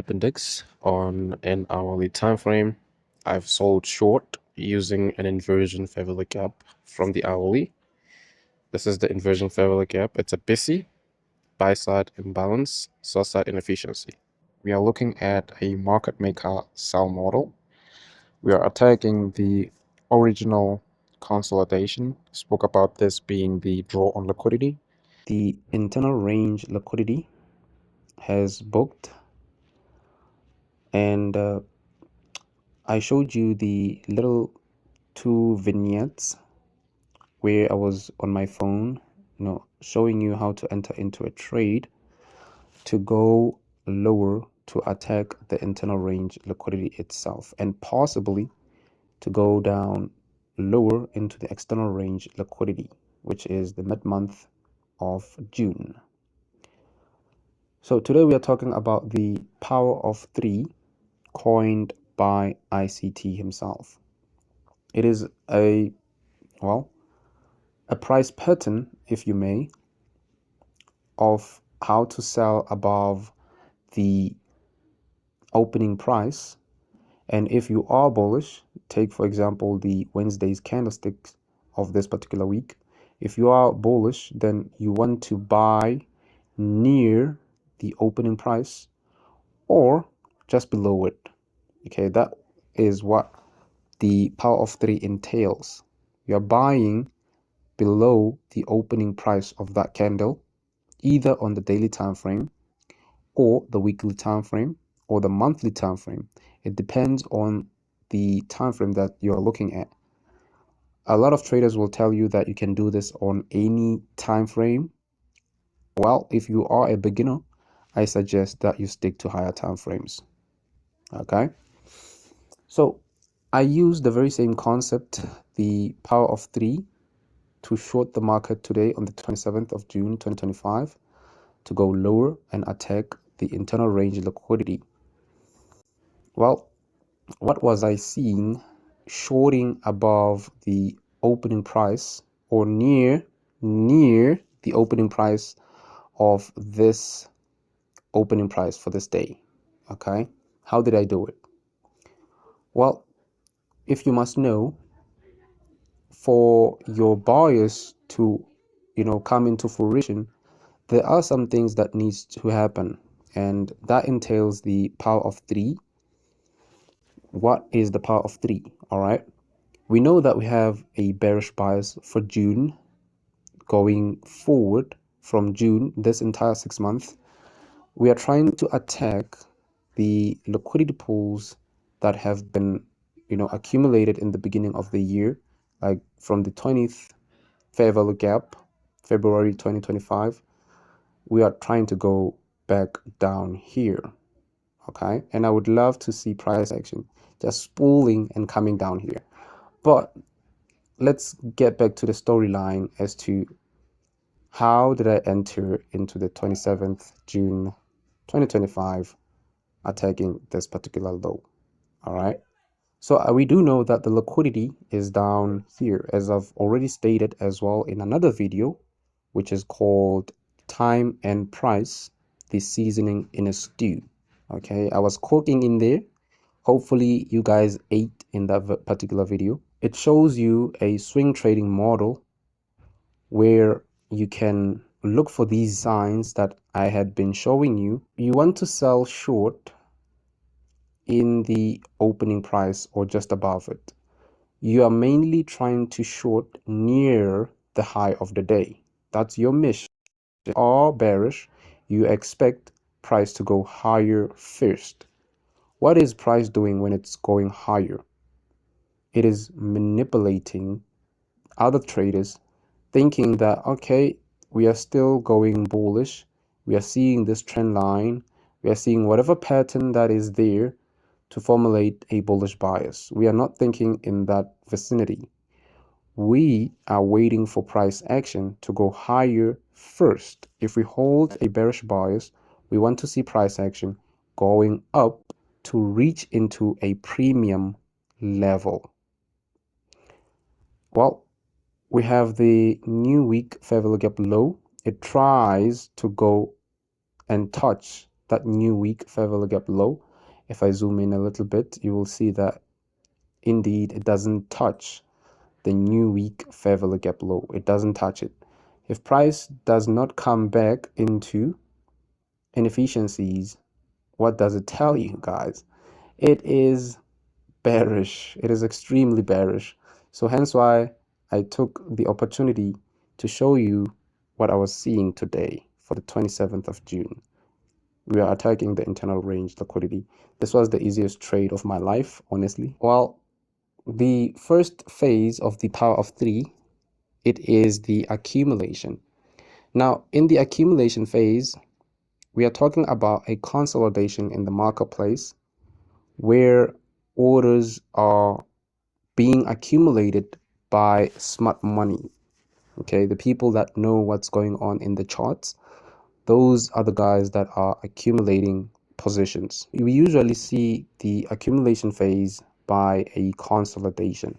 gap index on an hourly time frame. I've sold short using an inversion fair value gap from the hourly. This is the inversion fair value gap. It's a busy buy side imbalance, sell side inefficiency. We are looking at a market maker sell model. We are attacking the original consolidation. Spoke about this being the draw on liquidity. The internal range liquidity has booked, and I showed you the little two vignettes where I was on my phone, showing you how to enter into a trade to go lower to attack the internal range liquidity itself, and possibly to go down lower into the external range liquidity, which is the mid-month of June. So today we are talking about the power of three coined by ICT himself. It is a price pattern, if you may, of how to sell above the opening price. And if you are bullish, take for example the Wednesday's candlesticks of this particular week. If you are bullish, then you want to buy near the opening price or just below it. Okay, that is what the power of three entails. You're buying below the opening price of that candle, either on the daily time frame or the weekly time frame or the monthly time frame. It depends on the time frame that you're looking at. A lot of traders will tell you that you can do this on any time frame. Well, if you are a beginner, I suggest that you stick to higher time frames. Okay, so I use the very same concept, the power of three, to short the market today on the 27th of June 2025 to go lower and attack the internal range liquidity. Well, what was I seeing? Shorting above the opening price or near the opening price of this opening price for this day. Okay, how did I do it? Well, if you must know, for your buyers to come into fruition, there are some things that needs to happen, and that entails the power of three. What is the power of three? All right, we know that we have a bearish bias for June. Going forward from June, this entire 6 months, we are trying to attack the liquidity pools that have been accumulated in the beginning of the year, like from the 20th fair value gap, February 2025. We are trying to go back down here. Okay, and I would love to see price action just spooling and coming down here. But let's get back to the storyline as to how did I enter into the 27th June 2025 attacking this particular low. All right, so we do know that the liquidity is down here, as I've already stated as well in another video, which is called Time and Price, the seasoning in a stew. Okay, I was cooking in there. Hopefully you guys ate in that particular video. It shows you a swing trading model where you can look for these signs that I had been showing you. You want to sell short in the opening price or just above it. You are mainly trying to short near the high of the day. That's your mission. Or bearish, you expect price to go higher first. What is price doing when it's going higher? It is manipulating other traders, thinking that, okay, we are still going bullish. We are seeing this trend line. We are seeing whatever pattern that is there to formulate a bullish bias. We are not thinking in that vicinity. We are waiting for price action to go higher first. If we hold a bearish bias, we want to see price action going up to reach into a premium level. Well, we have the new week fair value gap low. It tries to go and touch that new week fair value gap low, if I zoom in a little bit, you will see that indeed it doesn't touch the new week fair value gap low. It doesn't touch it. If price does not come back into inefficiencies, what does it tell you guys? It is bearish. It is extremely bearish. So hence why I took the opportunity to show you what I was seeing today for the 27th of June. We are attacking the internal range liquidity. This was the easiest trade of my life, honestly. Well, the first phase of the power of three, it is the accumulation. Now, in the accumulation phase, we are talking about a consolidation in the marketplace where orders are being accumulated by smart money. Okay, the people that know what's going on in the charts, those are the guys that are accumulating positions. We usually see the accumulation phase by a consolidation.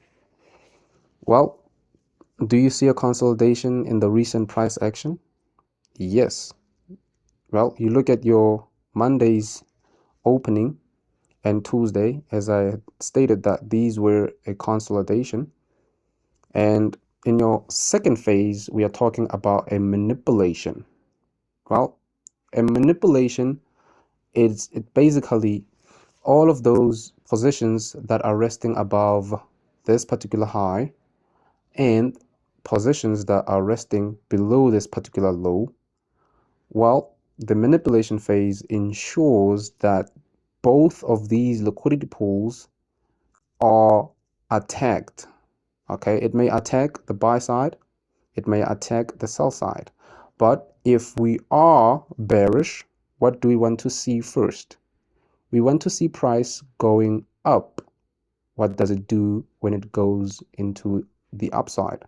Well, do you see a consolidation in the recent price action? Yes. Well, you look at your Monday's opening and Tuesday, as I had stated that these were a consolidation. And in your second phase, we are talking about a manipulation. Well, a manipulation is it basically all of those positions that are resting above this particular high and positions that are resting below this particular low. Well, the manipulation phase ensures that both of these liquidity pools are attacked. Okay, it may attack the buy side, it may attack the sell side. But if we are bearish, what do we want to see first? We want to see price going up. What does it do when it goes into the upside?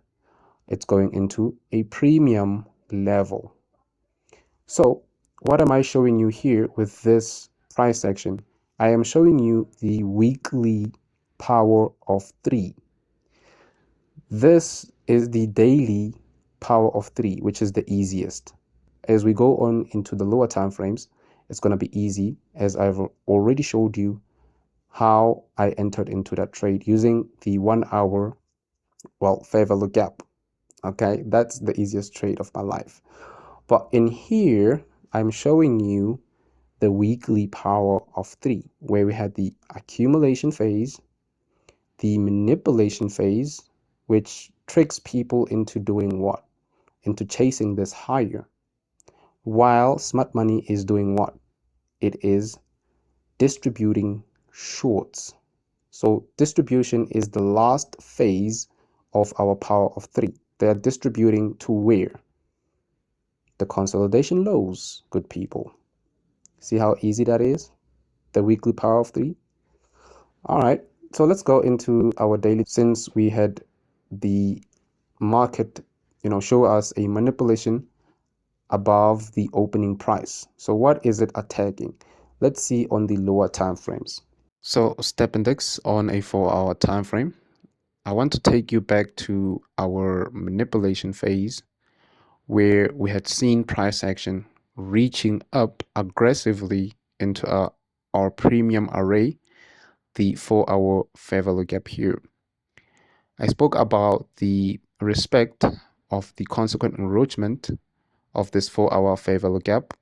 It's going into a premium level. So what am I showing you here with this price action? I am showing you the weekly power of three. This is the daily power of three, which is the easiest. As we go on into the lower time frames, it's going to be easy, as I've already showed you how I entered into that trade using the 1 hour, well, fair value gap. Okay, that's the easiest trade of my life. But in here, I'm showing you the weekly power of three, where we had the accumulation phase, the manipulation phase, which tricks people into doing what? Into chasing this higher. While smart money is doing what? It is distributing shorts. So distribution is the last phase of our power of three. They are distributing to where? The consolidation lows, good people. See how easy that is? The weekly power of three. All right, so let's go into our daily. Since we had the market, show us a manipulation above the opening price. So what is it attacking? Let's see on the lower time frames. So step index on a 4-hour time frame. I want to take you back to our manipulation phase where we had seen price action reaching up aggressively into our premium array, the 4-hour fair value gap here. I spoke about the respect of the consequent enroachment of this 4-hour fair value gap.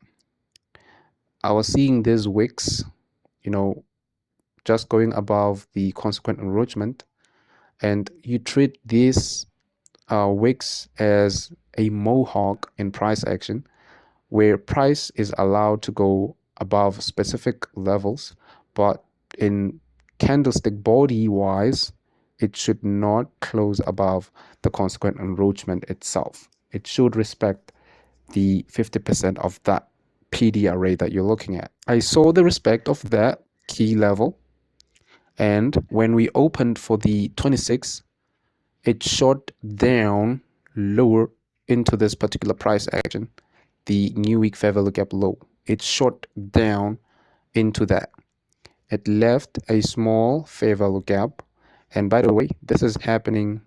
I was seeing these wicks, just going above the consequent enroachment, and you treat these wicks as a mohawk in price action, where price is allowed to go above specific levels, but in candlestick body wise, it should not close above the consequent enroachment itself. It should respect the 50% of that PD array that you're looking at. I saw the respect of that key level, and when we opened for the 26, it shot down lower into this particular price action, the new week fair value gap low. It shot down into that. It left a small fair value gap. And by the way, this is happening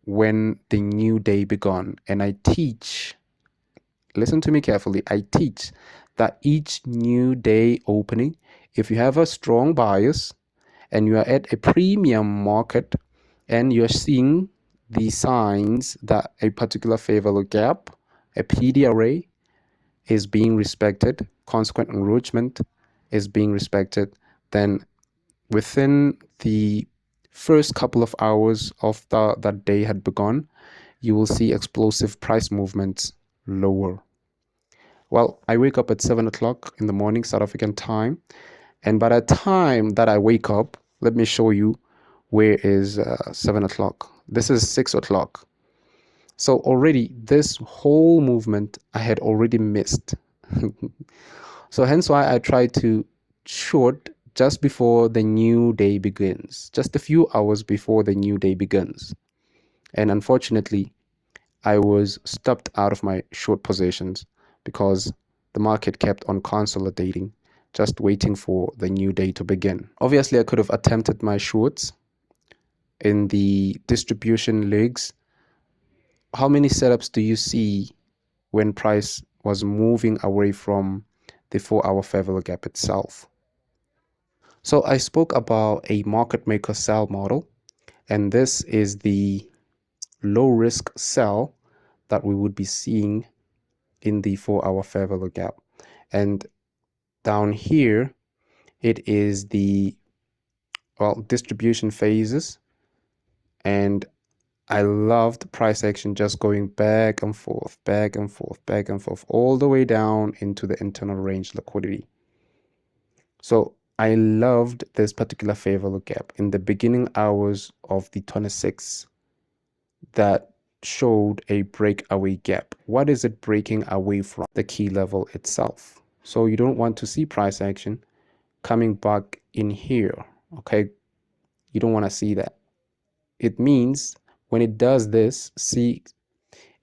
when the new day began. And I teach, listen to me carefully, I teach that each new day opening, if you have a strong bias and you are at a premium market and you're seeing the signs that a particular fair value gap, a PD array, is being respected, consequent enrichment is being respected, then within the first couple of hours of that day had begun, you will see explosive price movements lower. Well, I wake up at 7 o'clock in the morning, South African time. And by the time that I wake up, let me show you where is 7 o'clock. This is 6 o'clock. So already this whole movement I had already missed. So hence why I try to short just before the new day begins, just a few hours before the new day begins. And unfortunately, I was stopped out of my short positions because the market kept on consolidating, just waiting for the new day to begin. Obviously, I could have attempted my shorts in the distribution legs. How many setups do you see when price was moving away from the 4-hour fair value gap itself? So I spoke about a market maker sell model, and this is the low risk sell that we would be seeing in the 4-hour fair value gap. And down here, it is the distribution phases. And I loved price action just going back and forth, back and forth, back and forth, all the way down into the internal range liquidity. So I loved this particular fair value gap in the beginning hours of the 26th that showed a breakaway gap. What is it breaking away from? The key level itself. So you don't want to see price action coming back in here. Okay, you don't want to see that. It means when it does this, see,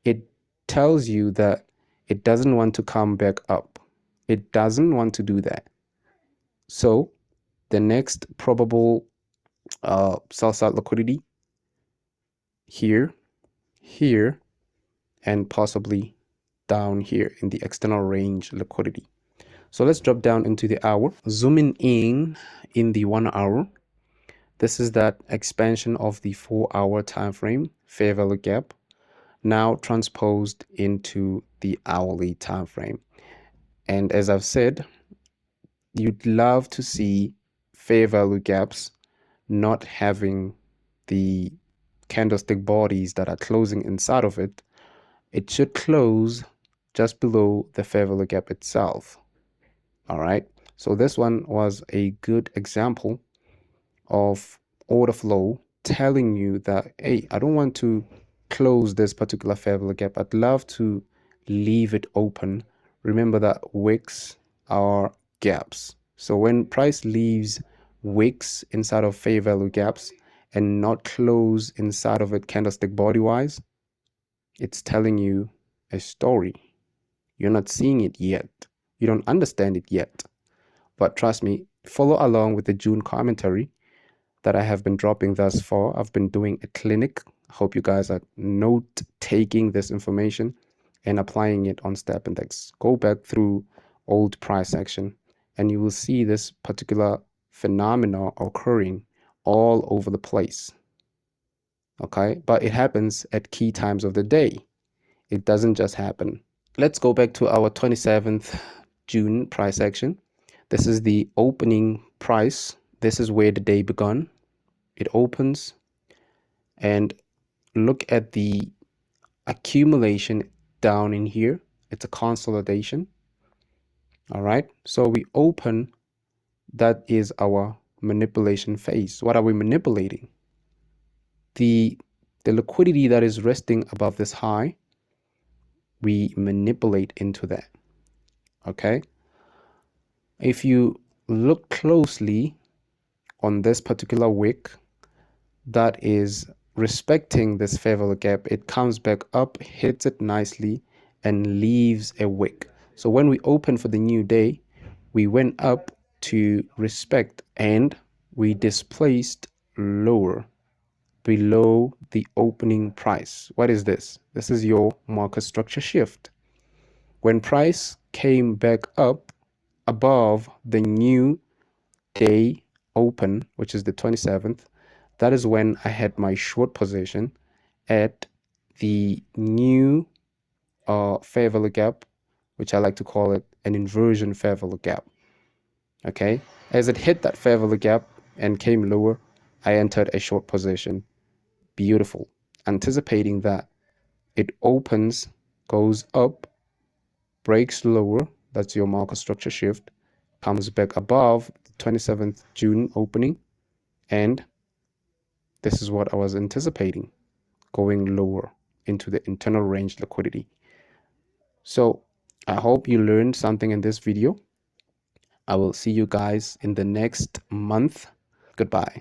it tells you that it doesn't want to come back up. It doesn't want to do that. So the next probable sell side liquidity here, here, and possibly down here in the external range liquidity. So let's drop down into the hour, zooming in the 1 hour. This is that expansion of the 4-hour time frame fair value gap, now transposed into the hourly time frame. And as I've said, you'd love to see fair value gaps not having the candlestick bodies that are closing inside of it. It should close just below the fair value gap itself. All right, so this one was a good example of order flow telling you that, hey, I don't want to close this particular fair value gap. I'd love to leave it open. Remember that wicks are gaps. So when price leaves wicks inside of fair value gaps and not close inside of it candlestick body wise, it's telling you a story. You're not seeing it yet. You don't understand it yet. But trust me, follow along with the June commentary that I have been dropping thus far. I've been doing a clinic. I hope you guys are note taking this information and applying it on step index. Go back through old price action and you will see this particular phenomena occurring all over the place. Okay, but it happens at key times of the day. It doesn't just happen. Let's go back to our 27th June price action. This is the opening price. This is where the day begun. It opens and look at the accumulation down in here. It's a consolidation. All right, so we open. That is our manipulation phase. What are we manipulating? The liquidity that is resting above this high, we manipulate into that. Okay, if you look closely on this particular wick that is respecting this fair value gap, it comes back up, hits it nicely, and leaves a wick. So when we open for the new day, we went up to respect and we displaced lower below the opening price. What is this? This is your market structure shift. When price came back up above the new day open, which is the 27th, that is when I had my short position at the new fair value gap, which I like to call it an inversion fair value gap. Okay, as it hit that fair value gap and came lower, I entered a short position. Beautiful, anticipating that it opens, goes up, breaks lower, that's your market structure shift, comes back above the 27th June opening, and this is what I was anticipating, going lower into the internal range liquidity. So I hope you learned something in this video. I will see you guys in the next month. Goodbye.